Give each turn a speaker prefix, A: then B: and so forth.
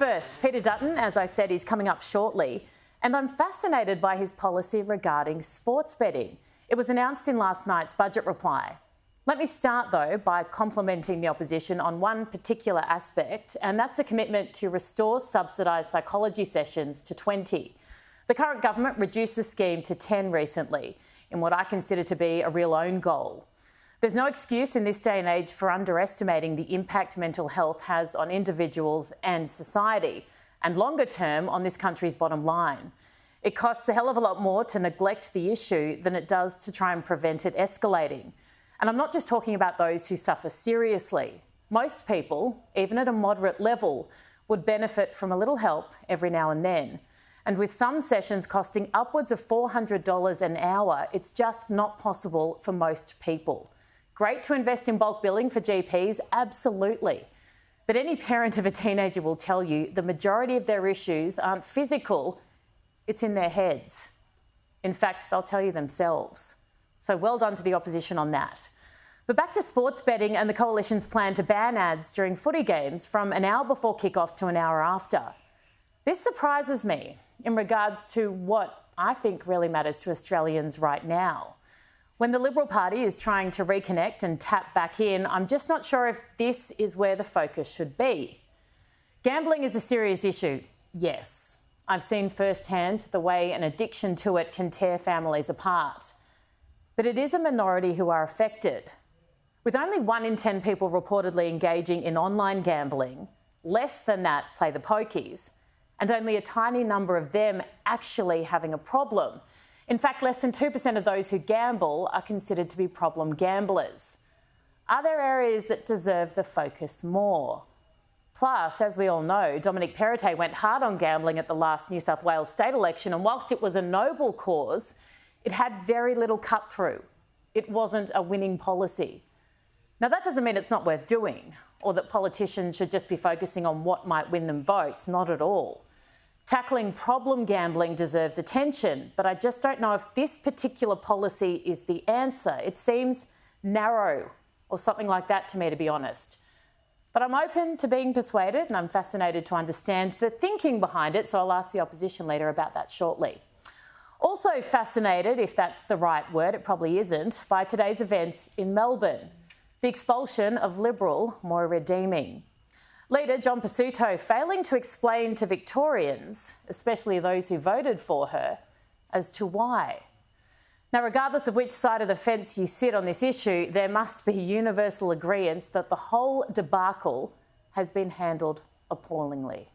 A: first, Peter Dutton, as I said, is coming up shortly, and I'm fascinated by his policy regarding sports betting. It was announced in last night's budget reply. Let me start, though, by complimenting the opposition on one particular aspect, and that's a commitment to restore subsidised psychology sessions to 20. The current government reduced the scheme to 10 recently, in what I consider to be a real own goal. There's no excuse in this day and age for underestimating the impact mental health has on individuals and society, and longer term on this country's bottom line. It costs a hell of a lot more to neglect the issue than it does to try and prevent it escalating. And I'm not just talking about those who suffer seriously. Most people, even at a moderate level, would benefit from a little help every now and then. And with some sessions costing upwards of $400 an hour, it's just not possible for most people. Great to invest in bulk billing for GPs, absolutely. But any parent of a teenager will tell you the majority of their issues aren't physical, it's in their heads. In fact, they'll tell you themselves. So well done to the opposition on that. But back to sports betting and the Coalition's plan to ban ads during footy games from an hour before kick-off to an hour after. This surprises me in regards to what I think really matters to Australians right now. When the Liberal Party is trying to reconnect and tap back in, I'm just not sure if this is where the focus should be. Gambling is a serious issue, yes. I've seen firsthand the way an addiction to it can tear families apart. But it is a minority who are affected. With only 1 in 10 people reportedly engaging in online gambling, less than that play the pokies, and only a tiny number of them actually having a problem. In fact, less than 2% of those who gamble are considered to be problem gamblers. Are there areas that deserve the focus more? Plus, as we all know, Dominic Perrottet went hard on gambling at the last New South Wales state election, and whilst it was a noble cause, it had very little cut through. It wasn't a winning policy. Now, that doesn't mean it's not worth doing, or that politicians should just be focusing on what might win them votes, not at all. Tackling problem gambling deserves attention, but I just don't know if this particular policy is the answer. It seems narrow or something like that to me, to be honest. But I'm open to being persuaded, and I'm fascinated to understand the thinking behind it, so I'll ask the opposition leader about that shortly. Also fascinated, if that's the right word, it probably isn't, by today's events in Melbourne. The expulsion of Liberal Moira Deeming. Leader John Pesutto failing to explain to Victorians, especially those who voted for her, as to why. Now, regardless of which side of the fence you sit on this issue, there must be universal agreement that the whole debacle has been handled appallingly.